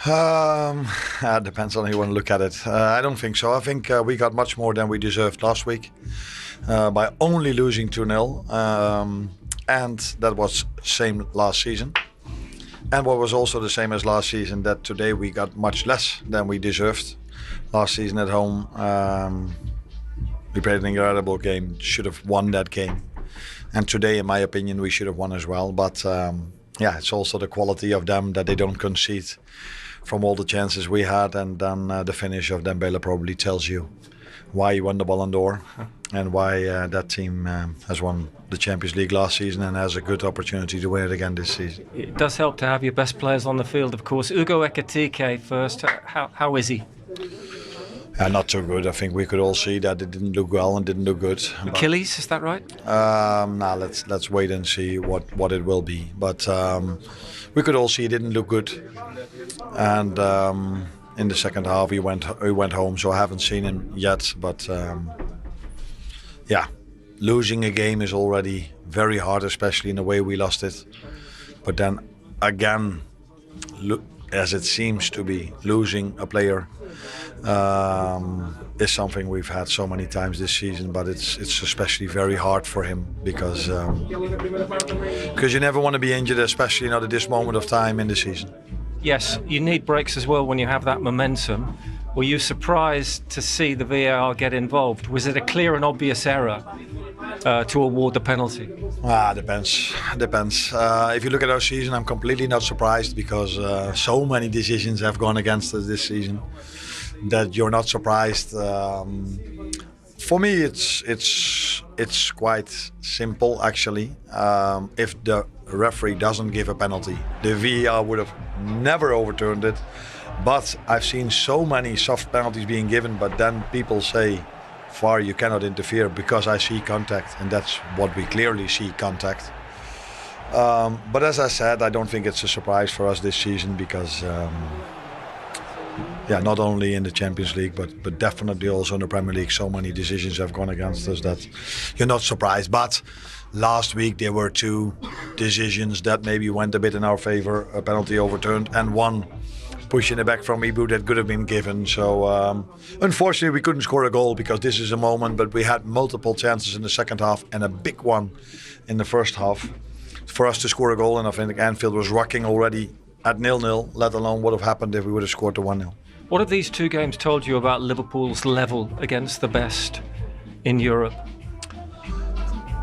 It depends on how you want to look at it. I don't think so. I think we got much more than we deserved last week by only losing 2-0. And that was same last season. And what was also the same as last season, that today we got much less than we deserved. Last season at home, we played an incredible game, should have won that game. And today, in my opinion, we should have won as well. But it's also the quality of them that they don't concede from all the chances we had. And then the finish of Dembele probably tells you why he won the Ballon d'Or and why that team has won the Champions League last season and has a good opportunity to win it again this season. It does help to have your best players on the field, of course. Ugo Ekitike first. How is he? Not too good. I think we could all see that it didn't look well and didn't look good. Achilles, is that right? Let's wait and see what it will be. But we could all see it didn't look good. And in the second half, he went home. So I haven't seen him yet. But losing a game is already very hard, especially in the way we lost it. But then again, as it seems to be, losing a player is something we've had so many times this season, but it's especially very hard for him because you never want to be injured, especially not at this moment of time in the season. Yes, you need breaks as well when you have that momentum. Were you surprised to see the VAR get involved? Was it a clear and obvious error to award the penalty? Depends. If you look at our season, I'm completely not surprised because so many decisions have gone against us this season that you're not surprised. For me, it's quite simple actually. If the referee doesn't give a penalty, the VAR would have never overturned it. But I've seen so many soft penalties being given, but then people say, VAR, you cannot interfere because I see contact, and that's what we clearly see, contact. But as I said, I don't think it's a surprise for us this season because, not only in the Champions League, but definitely also in the Premier League, so many decisions have gone against us that you're not surprised. But last week there were two decisions that maybe went a bit in our favor, a penalty overturned, and one pushing it back from Ibu that could have been given. So unfortunately we couldn't score a goal because this is a moment, but we had multiple chances in the second half and a big one in the first half for us to score a goal, and I think Anfield was rocking already at 0-0, let alone what would have happened if we would have scored the 1-0. What have these two games told you about Liverpool's level against the best in Europe?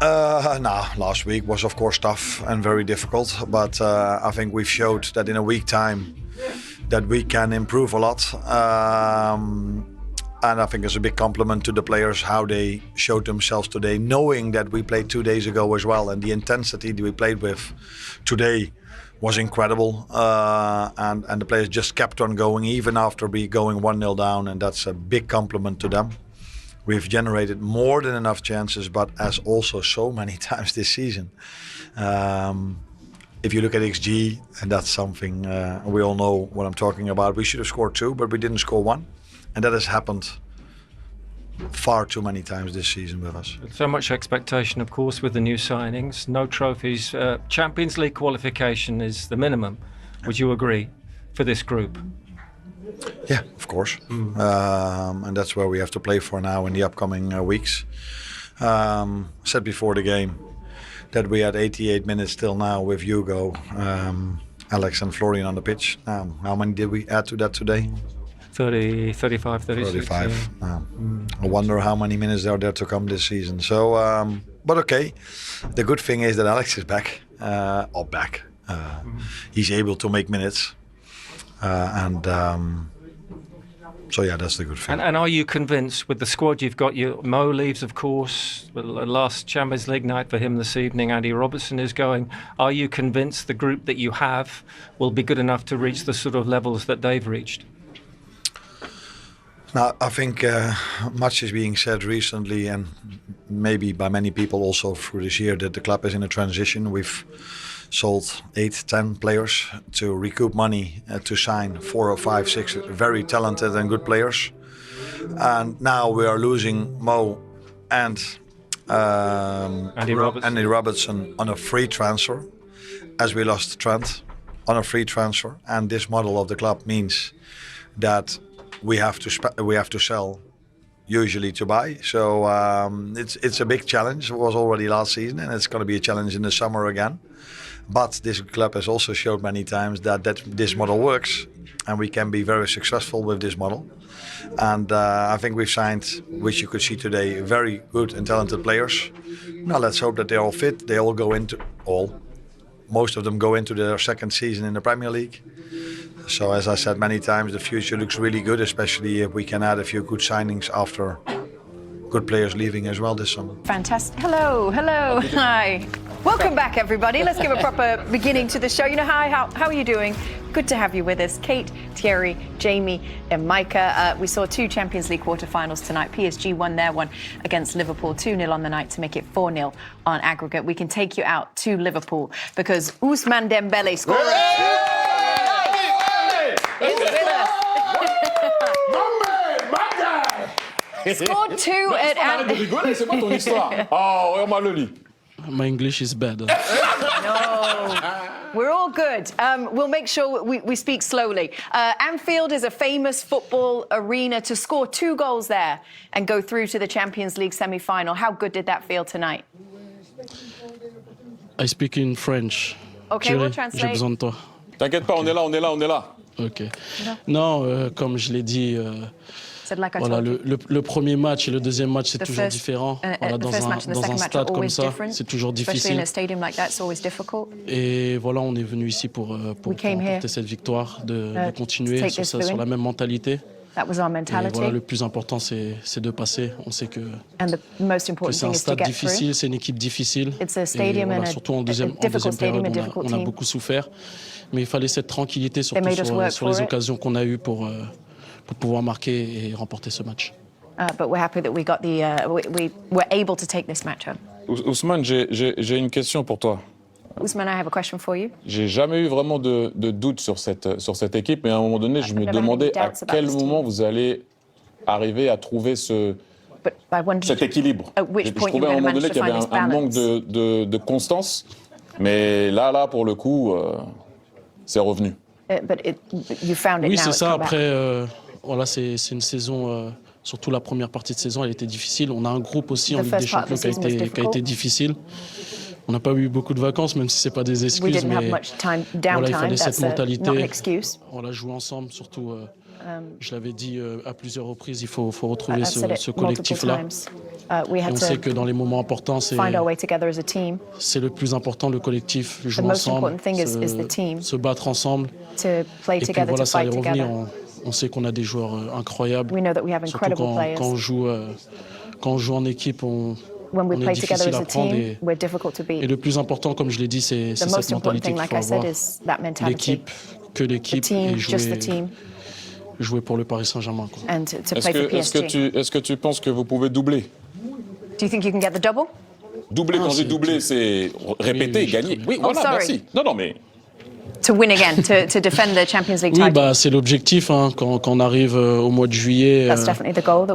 Last week was of course tough and very difficult, but I think we've showed that in a week time that we can improve a lot. And I think it's a big compliment to the players how they showed themselves today, knowing that we played 2 days ago as well, and the intensity that we played with today was incredible. And the players just kept on going even after we going 1-0 down, and that's a big compliment to them. We've generated more than enough chances, but as also so many times this season. If you look at XG, and that's something we all know what I'm talking about, we should have scored 2, but we didn't score 1. And that has happened far too many times this season with us. So much expectation, of course, with the new signings. No trophies. Champions League qualification is the minimum. Would you agree for this group? Yeah, of course. And that's where we have to play for now in the upcoming weeks. Said before the game that we had 88 minutes till now with Hugo, Alex and Florian on the pitch. How many did we add to that today? 30, 35, 36. 35. Yeah. I wonder how many minutes are there to come this season. So, but okay. The good thing is that Alex is back. He's able to make minutes. So yeah, that's the good thing. And are you convinced with the squad you've got? Mo leaves, of course. The last Champions League night for him this evening. Andy Robertson is going. Are you convinced the group that you have will be good enough to reach the sort of levels that they've reached? Now, I think much is being said recently, and maybe by many people also through this year, that the club is in a transition. We've sold 8-10 players to recoup money to sign 4 or 5, 6 very talented and good players. And now we are losing Mo and Andy Robertson on a free transfer, as we lost Trent on a free transfer, and this model of the club means that we have to sell, usually to buy. So it's a big challenge. It was already last season, and it's going to be a challenge in the summer again. But this club has also showed many times that this model works, and we can be very successful with this model. And I think we've signed, which you could see today, very good and talented players. Now let's hope that they're all fit. They all go into most of them go into their second season in the Premier League. So as I said many times, the future looks really good, especially if we can add a few good signings after good players leaving as well this summer. Fantastic. Hello, hi. Welcome back, everybody. Let's give a proper beginning to the show. Hi, how are you doing? Good to have you with us. Kate, Thierry, Jamie and Micah. We saw 2 Champions League quarterfinals tonight. PSG won their one against Liverpool 2-0 on the night to make it 4-0 on aggregate. We can take you out to Liverpool because Ousmane Dembele scored. Scored 2 at Anfield. C'est quoi ton histoire? Oh, regarde-moi le lit. My English is bad. No, we're all good. We'll make sure we speak slowly. Anfield is a famous football arena. To score 2 goals there and go through to the Champions League semi-final, how good did that feel tonight? I speak in French. Okay, Thierry, we'll translate. j'ai besoin de toi. T'inquiète pas, on est là. Ok. Non, comme je l'ai dit, Like voilà, le premier match et le deuxième match, c'est toujours différent. Voilà, dans un stade comme ça, c'est toujours difficile. Et voilà, on est venu ici pour remporter cette victoire, de continuer sur la même mentalité. Et voilà, le plus important, c'est de passer. On sait que c'est un stade difficile, c'est une équipe difficile. Et voilà, surtout en deuxième période, on a beaucoup souffert. Mais il fallait cette tranquillité, surtout sur les occasions qu'on a eues pour pouvoir marquer et remporter ce match. But we're happy that we were able to take this match home. Ousmane, j'ai une question pour toi. Ousmane, I have a question for you. J'ai jamais eu vraiment de doute sur cette équipe, mais à un moment donné, je me demandais à quel moment vous allez arriver à trouver cet équilibre. Je trouvais à un moment donné qu'il y avait un manque de constance, mais là, pour le coup, c'est revenu. Oui, c'est ça. Après, voilà, c'est une saison, surtout la première partie de saison, elle était difficile. On a un groupe aussi en Ligue des Champions qui a été difficile. On n'a pas eu beaucoup de vacances, même si ce n'est pas des excuses, mais voilà, il fallait cette mentalité. Voilà, jouer ensemble, surtout, je l'avais dit à plusieurs reprises, il faut retrouver ce collectif-là. Et on sait que dans les moments importants, c'est le plus important, le collectif, jouer ensemble, se battre ensemble. Et puis voilà, ça allait revenir. On sait qu'on a des joueurs incroyables, surtout quand on joue en équipe, on est difficile à prendre. Et le plus important, comme je l'ai dit, c'est cette mentalité qu'il faut avoir. L'équipe et jouer pour le Paris Saint-Germain. Est-ce que tu penses que vous pouvez doubler? Do you think you can get the double? Doubler, quand j'ai doublé, c'est répéter, gagner. Oui, voilà, merci. Non, mais... To win again, to defend the Champions League title. Oui, c'est l'objectif. Quand on arrive au mois de juillet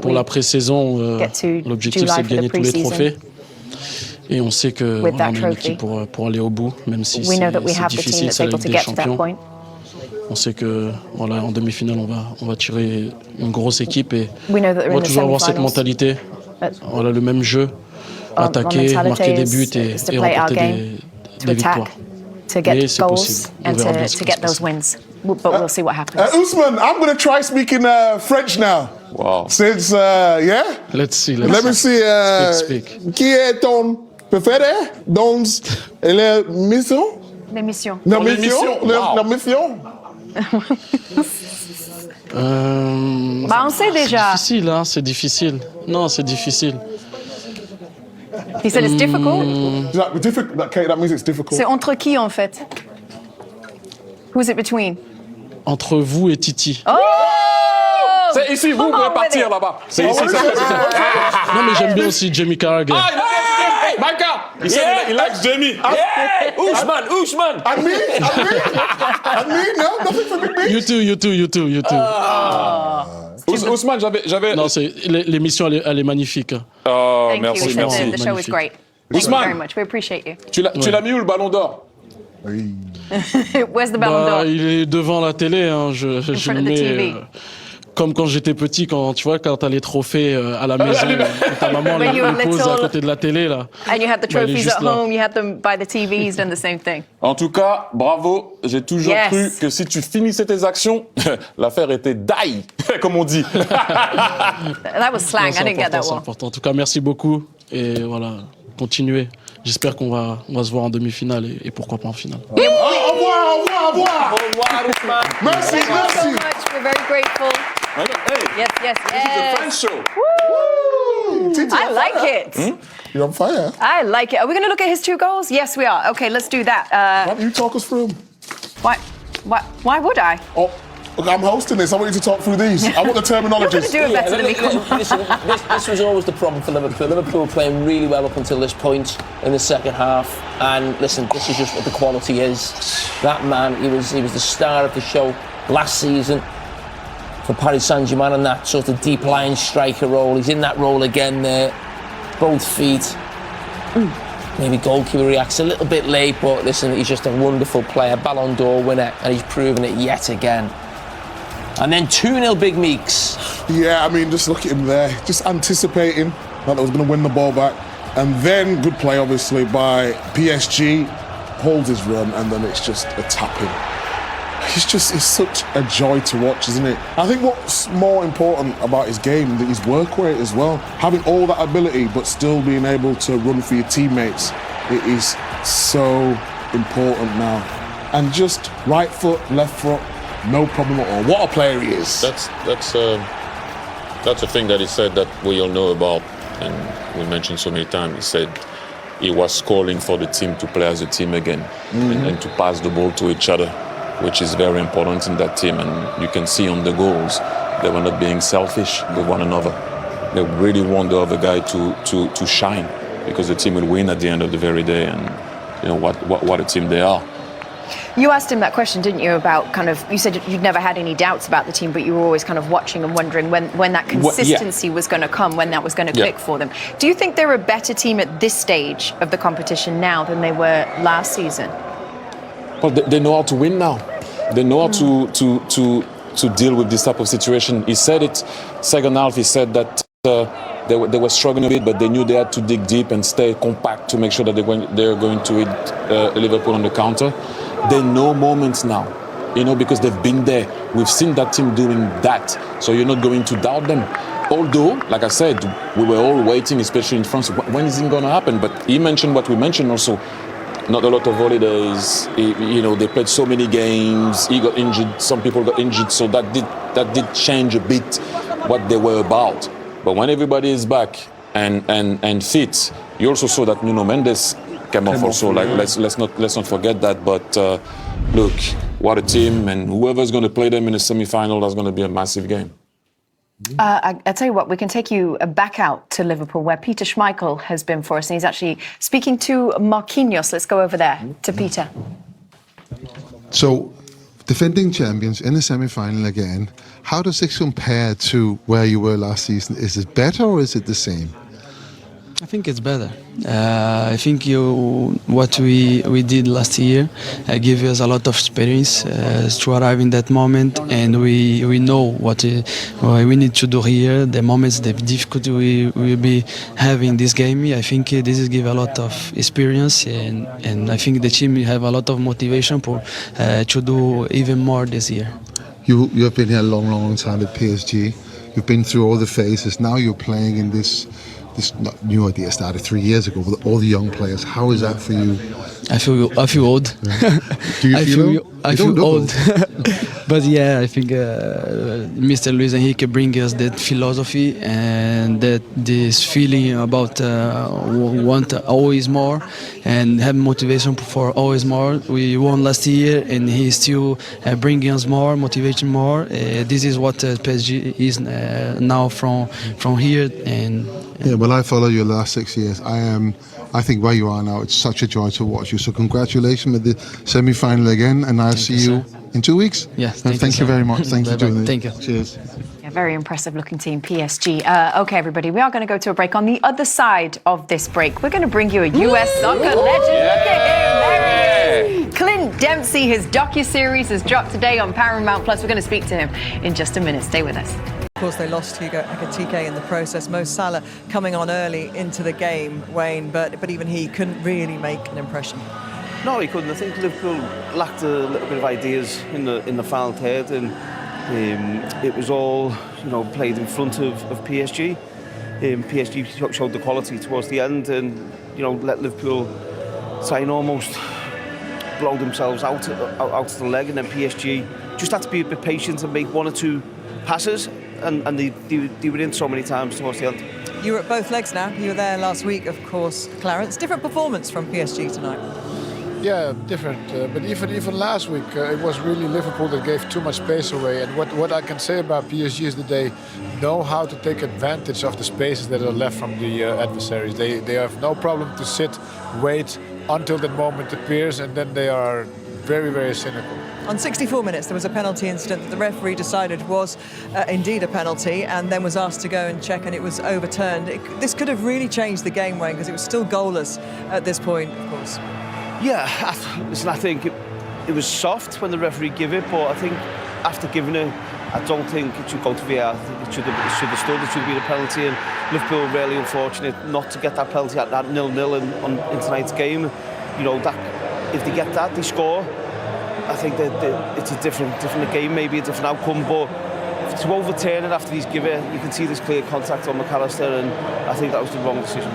pour la pré-saison, l'objectif c'est de gagner tous les trophées. Et on sait qu'on a une équipe pour aller au bout, même si c'est difficile, c'est la Ligue des Champions. On sait que voilà, en demi-finale, on va tirer une grosse équipe et on va toujours avoir cette mentalité, voilà, le même jeu, attaquer, marquer des buts et remporter des victoires. To get goals and to get those wins. But we'll see what happens. Ousmane, I'm going to try speaking French now. Wow. Since, yeah? Let's see. Let me see. Speak. Qui est ton préféré dans l'émission? L'émission. L'émission? On sait déjà. C'est difficile, hein, c'est difficile. Non, c'est difficile. He said it's difficult. That means it's difficult. C'est entre qui en fait? Who's it between? Entre vous et Titi. Oh! C'est ici, vous pouvez partir là-bas. C'est ici, Non, mais j'aime bien aussi Jamie Carragher. Hey, Micah! He said he likes Jamie. Ousmane! And me? No, nothing for me. You too. Ousmane, j'avais... Non, l'émission, elle est magnifique. Oh, Thank merci. you. The show is great. Thank you very much. We appreciate you. Tu l'as mis où, le Ballon d'Or? Oui. Where's the Ballon d'Or? Il est devant la télé. Hein. Je front le of the mets TV. Comme quand j'étais petit, quand t'as les trophées à la maison, ta maman les pose à côté de la télé là. And you had the trophies at home, you had them by the TV, he's done the same thing. En tout cas, bravo. J'ai toujours cru que si tu finissais tes actions, l'affaire était die, comme on dit. That was slang, I didn't get that one. Important. En tout cas, merci beaucoup et voilà, continuez. J'espère qu'on va se voir en demi-finale et pourquoi pas en finale. Au revoir. Merci. Thank you so much, we're very grateful. Hey, Yes. this is a fan show. Woo! I like it. You're on fire. I like it. Are we going to look at his 2 goals? Yes, we are. Okay, let's do that. Why don't you talk us through them? Why would I? Oh, look, I'm hosting this. I want you to talk through these. I want the terminologies. You're going to do it better than me. Listen, this was always the problem for Liverpool. Liverpool were playing really well up until this point in the second half. And listen, this is just what the quality is. That man, he was the star of the show last season for Paris Saint-Germain in that sort of deep line striker role. He's in that role again there. Both feet. Maybe goalkeeper reacts a little bit late, but listen, he's just a wonderful player, Ballon d'Or winner, and he's proven it yet again. And then 2-0 Big Meeks. Yeah, I mean, just look at him there. Just anticipating that I was going to win the ball back. And then, good play, obviously, by PSG. Holds his run, and then it's just a tap-in. It's such a joy to watch, isn't it? I think what's more important about his game is his work rate as well. Having all that ability, but still being able to run for your teammates, it is so important now. And just right foot, left foot, no problem at all. What a player he is. That's a thing that he said that we all know about, and we mentioned so many times. He said he was calling for the team to play as a team again and to pass the ball to each other, which is very important in that team. And you can see on the goals, they were not being selfish with one another. They really want the other guy to shine, because the team will win at the end of the very day. And you know what a team they are. You asked him that question, didn't you, about kind of, you said you'd never had any doubts about the team, but you were always kind of watching and wondering when that consistency was going to come, when that was going to click for them. Do you think they're a better team at this stage of the competition now than they were last season? Well, they know how to win now. They know how to deal with this type of situation. He said it, second half, he said that they were struggling a bit, but they knew they had to dig deep and stay compact to make sure that they're going to hit Liverpool on the counter. They know moments now, because they've been there. We've seen that team doing that, so you're not going to doubt them. Although, like I said, we were all waiting, especially in France, when is it going to happen? But he mentioned what we mentioned also. Not a lot of holidays. They played so many games. He got injured. Some people got injured, so that did change a bit what they were about. But when everybody is back and fit, you also saw that Nuno Mendes came off also. Let's not forget that. But look, what a team! And whoever's going to play them in the semi-final, that's going to be a massive game. I tell you what, we can take you back out to Liverpool, where Peter Schmeichel has been for us, and he's actually speaking to Marquinhos. Let's go over there to Peter. So, defending champions in the semi-final again, how does this compare to where you were last season? Is it better or is it the same? I think it's better. I think what we did last year gave us a lot of experience to arrive in that moment, and we know what we need to do here. The moments, the difficulty we will be having this game. I think this is give a lot of experience, and I think the team will have a lot of motivation to do even more this year. You have been here a long time at PSG. You've been through all the phases. Now you're playing in this new idea started 3 years ago with all the young players. How is that for you? I feel old. Do you I feel old. But yeah, I think Mr. Luis Enrique brings us that philosophy and this feeling about want always more and have motivation for always more. We won last year, and he still bringing us more, motivation more. This is what PSG is now from here. And yeah, well, I follow you the last 6 years. I think where you are now, it's such a joy to watch you. So congratulations with the semi-final again, and I'll see you in 2 weeks. Yes, thank you very much. Thank you for doing it. Thank you. Cheers. Yeah, very impressive looking team, PSG. Okay, everybody, we are going to go to a break. On the other side of this break, we're going to bring you a US soccer legend. Look at him, there he is. Clint Dempsey. His docuseries has dropped today on Paramount Plus. We're going to speak to him in just a minute. Stay with us. Of course, they lost Hugo Ekitike in the process. Mo Salah coming on early into the game, Wayne, but even he couldn't really make an impression. No, he couldn't. I think Liverpool lacked a little bit of ideas in the final third, and it was all played in front of PSG. PSG showed the quality towards the end, and let Liverpool try and almost blow themselves out of the leg, and then PSG just had to be a bit patient and make one or two passes, and they were in so many times towards the end. You were at both legs now. You were there last week, of course, Clarence. Different performance from PSG tonight. Yeah, different. But even last week, it was really Liverpool that gave too much space away. And what I can say about PSG is that they know how to take advantage of the spaces that are left from the adversaries. They have no problem to sit, wait until that moment appears, and then they are very, very cynical. On 64 minutes, there was a penalty incident that the referee decided was indeed a penalty, and then was asked to go and check, and it was overturned. This could have really changed the game, Wayne, because it was still goalless at this point, of course. Yeah, I think it was soft when the referee gave it, but I think after giving it, I don't think it should go to VAR. I think it should have stood. It should have been a penalty, and Liverpool really unfortunate not to get that penalty at that 0-0 in tonight's game. That if they get that, they score. I think that it's a different game, maybe a different outcome, but to overturn it after he's given it, you can see there's clear contact on McAllister, and I think that was the wrong decision.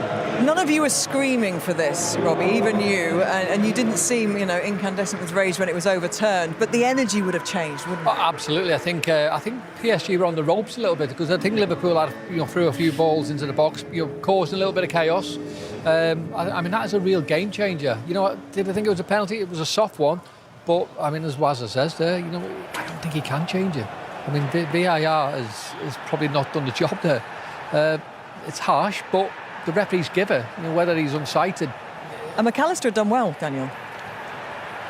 None of you were screaming for this, Robbie, even you, and you didn't seem, incandescent with rage when it was overturned, but the energy would have changed, wouldn't it? Absolutely. I think PSG were on the ropes a little bit, because I think Liverpool had, threw a few balls into the box, caused a little bit of chaos. I mean, that is a real game changer. Did I think it was a penalty? It was a soft one, but as Wazza says there, I don't think he can change it. I mean, VAR has probably not done the job there. It's harsh, but the referee's giver, whether he's unsighted. And McAllister had done well, Daniel.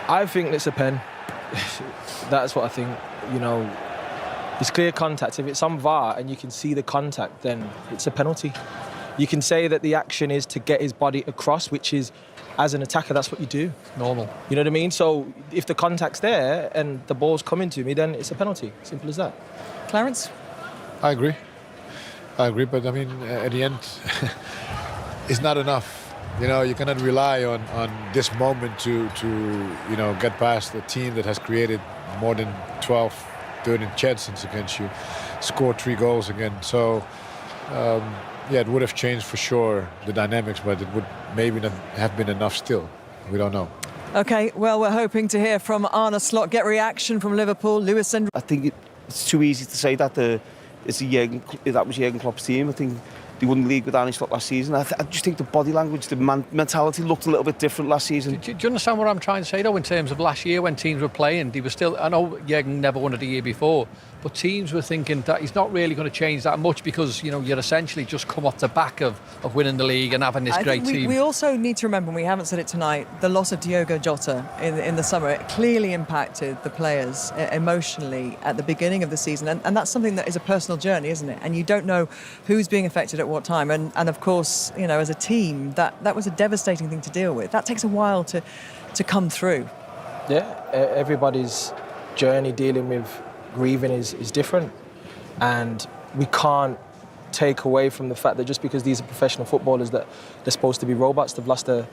I think it's a pen. That's what I think. It's clear contact. If it's on VAR and you can see the contact, then it's a penalty. You can say that the action is to get his body across, which is, as an attacker, that's what you do. Normal. You know what I mean? So if the contact's there and the ball's coming to me, then it's a penalty. Simple as that. Clarence? I agree, but I mean, at the end, it's not enough. You cannot rely on this moment to get past a team that has created more than 12, 13 chances against you, scored 3 goals again. So, it would have changed for sure the dynamics, but it would maybe not have been enough still. We don't know. OK, well, we're hoping to hear from Arne Slot, get reaction from Liverpool, Lewis and... I think it's too easy to say that that was Jurgen Klopp's team. I think they won the league with Arne Slot last season. I just think the body language, the mentality looked a little bit different last season. Do you understand what I'm trying to say, though, in terms of last year when teams were playing? They were still... I know Jurgen never won it the year before, but teams were thinking that he's not really going to change that much because, you're essentially just come off the back of winning the league and having this great team. We also need to remember, and we haven't said it tonight, the loss of Diogo Jota in the summer. It clearly impacted the players emotionally at the beginning of the season. And that's something that is a personal journey, isn't it? And you don't know who's being affected at what time. And of course, as a team, that was a devastating thing to deal with. That takes a while to come through. Yeah, everybody's journey dealing with grieving is different, and we can't take away from the fact that just because these are professional footballers that they're supposed to be robots. They've lost a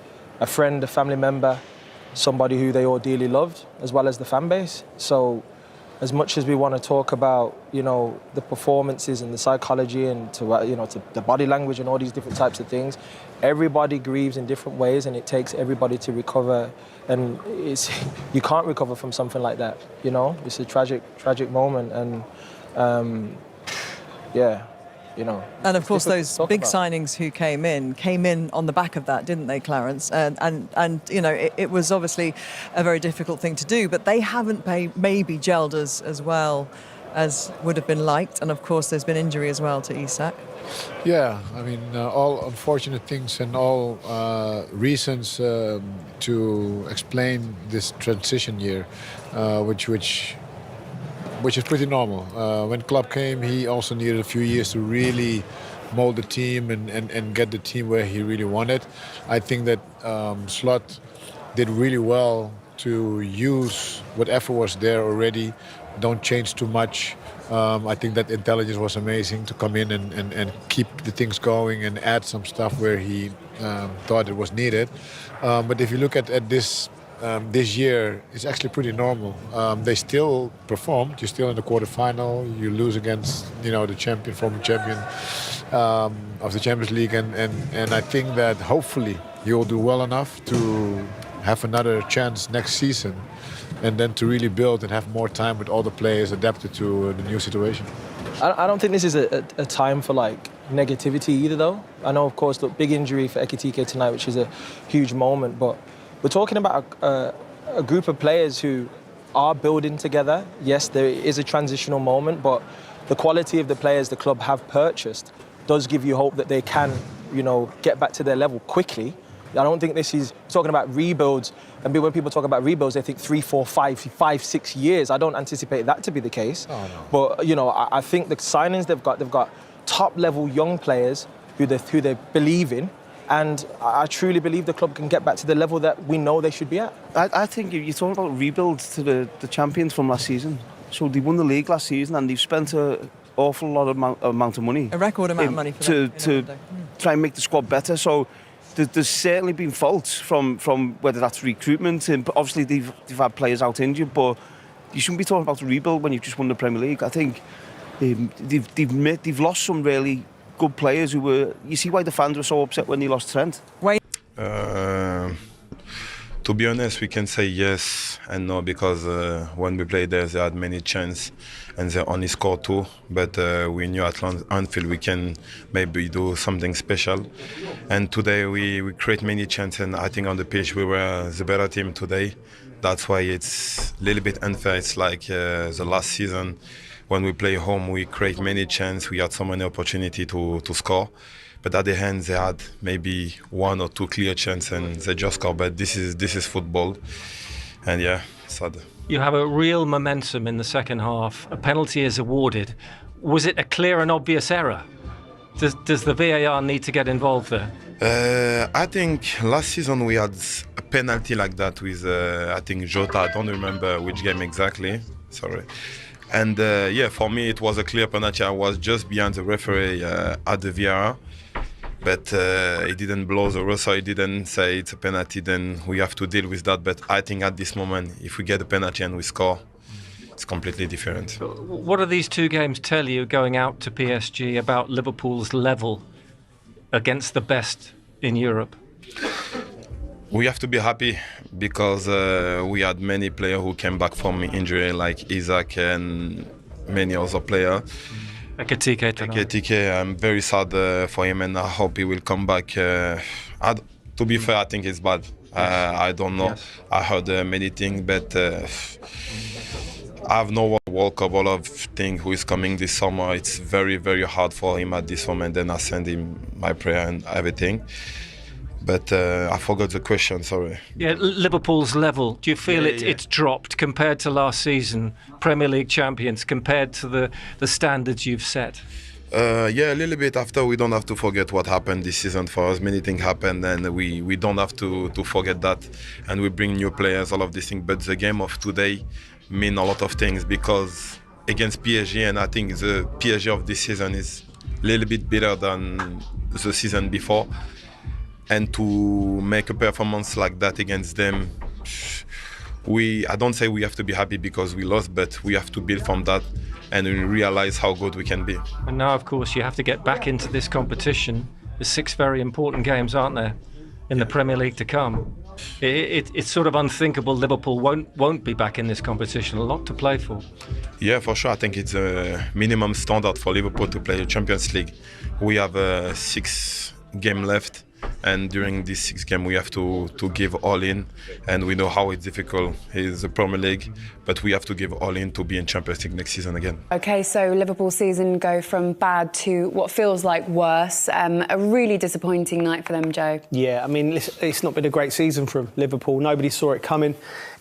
friend, a family member, somebody who they all dearly loved, as well as the fan base. So as much as we want to talk about the performances and the psychology and to the body language and all these different types of things, everybody grieves in different ways, and it takes everybody to recover. And you can't recover from something like that. It's a tragic moment, and And of course, those big signings who came in on the back of that, didn't they, Clarence? And it was obviously a very difficult thing to do, but they haven't maybe gelled as well as would have been liked. And of course, there's been injury as well to Isak. Yeah, I mean, all unfortunate things and all reasons to explain this transition year, which is pretty normal. When Klopp came, he also needed a few years to really mold the team and get the team where he really wanted. I think that Slot did really well to use whatever was there already. Don't change too much. I think that intelligence was amazing to come in and keep the things going and add some stuff where he thought it was needed. But if you look at this year, it's actually pretty normal. They still performed. You're still in the quarterfinal. You lose against the champion, former champion of the Champions League, and I think that hopefully you'll do well enough to have another chance next season, and then to really build and have more time with all the players adapted to the new situation. I don't think this is a time for negativity either, though. I know, of course, the big injury for Ekitike tonight, which is a huge moment, but we're talking about a group of players who are building together. Yes, there is a transitional moment, but the quality of the players the club have purchased does give you hope that they can, get back to their level quickly. I don't think this is talking about rebuilds, and when people talk about rebuilds, they think 3, 4, 5, 6 years. I don't anticipate that to be the case. Oh, no. But I think the signings they've got top-level young players who they believe in, and I truly believe the club can get back to the level that we know they should be at. I think you're talking about rebuilds to the champions from last season. So they won the league last season, and they've spent an awful lot of amount of money. A record amount of money for to try and make the squad better. So there's certainly been faults from whether that's recruitment, and obviously they've had players out injured, but you shouldn't be talking about a rebuild when you've just won the Premier League. I think they've lost some really good players who were. You see why the fans were so upset when they lost Trent. To be honest, we can say yes and no, because when we played there, they had many chances and they only scored 2. But we knew at Anfield we can maybe do something special. And today we create many chances, and I think on the pitch we were the better team today. That's why it's a little bit unfair. It's like the last season when we play home, we create many chances. We had so many opportunities to score. But at the end, they had maybe 1 or 2 clear chances and they just scored. But this is football, and yeah, sad. You have a real momentum in the second half. A penalty is awarded. Was it a clear and obvious error? Does the VAR need to get involved there? I think last season we had a penalty like that with I think Jota. I don't remember which game exactly. Sorry. And for me it was a clear penalty. I was just behind the referee at the VAR. But he didn't blow the whistle, he didn't say it's a penalty, then we have to deal with that. But I think at this moment, if we get a penalty and we score, it's completely different. What do these 2 games tell you going out to PSG about Liverpool's level against the best in Europe? We have to be happy because we had many players who came back from injury, like Isaac and many other players. Ekitike, I'm very sad for him, and I hope he will come back. To be fair, I think it's bad. I don't know. Yes. I heard many things, but I have no World Cup, all of things who is coming this summer. It's very, very hard for him at this moment. Then I send him my prayer and everything. But I forgot the question, sorry. Yeah, Liverpool's level. Do you feel it's dropped compared to last season? Premier League champions, compared to the standards you've set? A little bit. After, we don't have to forget what happened this season for us. Many things happened, and we don't have to forget that. And we bring new players, all of these things. But the game of today mean a lot of things, because against PSG, and I think the PSG of this season is a little bit better than the season before. And to make a performance like that against them, I don't say we have to be happy because we lost, but we have to build from that and realize how good we can be. And now, of course, you have to get back into this competition. There's 6 very important games, aren't there, in the Premier League to come? It's sort of unthinkable Liverpool won't be back in this competition. A lot to play for. Yeah, for sure. I think it's a minimum standard for Liverpool to play the Champions League. We have 6 games left. And during this 6 game, we have to give all in, and we know how it's difficult. It's the Premier League, but we have to give all in to be in Champions League next season again. OK, so Liverpool season go from bad to what feels like worse. A really disappointing night for them, Joe. Yeah, I mean, it's not been a great season for Liverpool. Nobody saw it coming.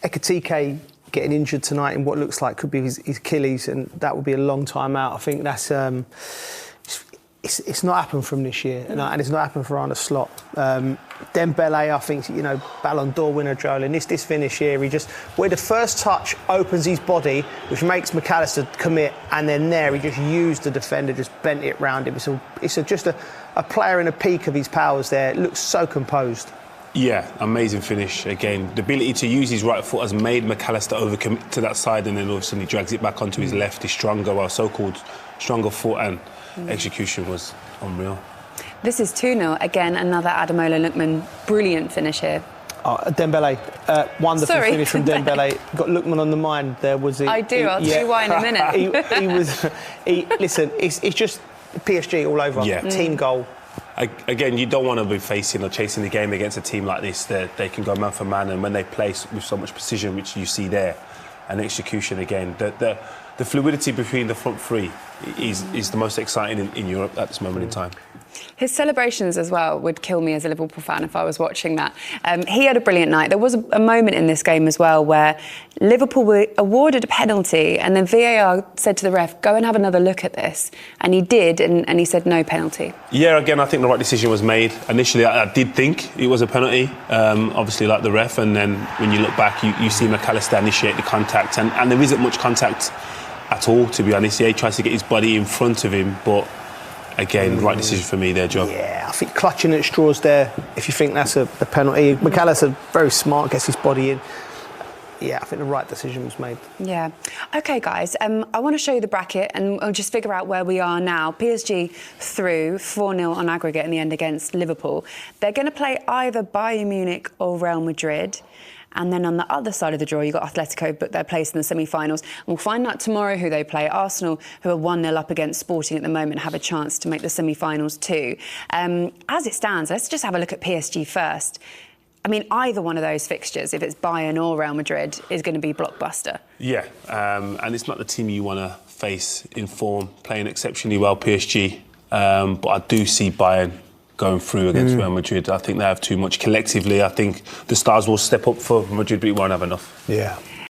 Ekitike getting injured tonight in what looks like could be his Achilles, and that will be a long time out. I think that's... it's not happened from this year, and it's not happened for Arne Slot. Dembele, I think, Ballon d'Or winner, Joel, and this finish here, where the first touch opens his body, which makes McAllister commit, and then he just used the defender, just bent it round him. It's just a player in a peak of his powers there. It looks so composed. Yeah, amazing finish again. The ability to use his right foot has made McAllister overcommit to that side, and then all of a sudden he drags it back onto his left. His so-called stronger foot, and execution was unreal. This is 2-0. Again, another Ademola Lookman brilliant finish here. Dembele, wonderful finish from Dembele. Got Lookman on the mind there, was he? I do, I'll tell you why in a minute. Listen, it's just PSG all over. Yeah. Team goal. Again, you don't want to be facing or chasing the game against a team like this. They can go man for man, and when they play with so much precision, which you see there, and execution again, the fluidity between the front three is the most exciting in Europe at this moment in time. His celebrations as well would kill me as a Liverpool fan if I was watching that. He had a brilliant night. There was a moment in this game as well where Liverpool were awarded a penalty, and then VAR said to the ref, go and have another look at this. And he did, and he said no penalty. Yeah, again, I think the right decision was made. Initially, I did think it was a penalty, obviously like the ref, and then when you look back, you see McAllister initiate the contact, and there isn't much contact at all, to be honest. Yeah, he tries to get his body in front of him, but again, right decision for me there, Joe. Yeah, I think clutching at straws there, if you think that's a penalty. McAllister, very smart, gets his body in. Yeah, I think the right decision was made. Yeah. OK, guys, I want to show you the bracket and we'll just figure out where we are now. PSG through 4-0 on aggregate in the end against Liverpool. They're going to play either Bayern Munich or Real Madrid. And then on the other side of the draw, you've got Atletico, but they're placed in the semi-finals. And we'll find out tomorrow who they play. Arsenal, who are 1-0 up against Sporting at the moment, have a chance to make the semi-finals too. As it stands, let's just have a look at PSG first. I mean, either one of those fixtures, if it's Bayern or Real Madrid, is going to be blockbuster. Yeah, and it's not the team you want to face in form, playing exceptionally well, PSG. But I do see Bayern going through against Real Madrid. I think they have too much collectively. I think the stars will step up for Madrid, but it won't have enough. Yeah.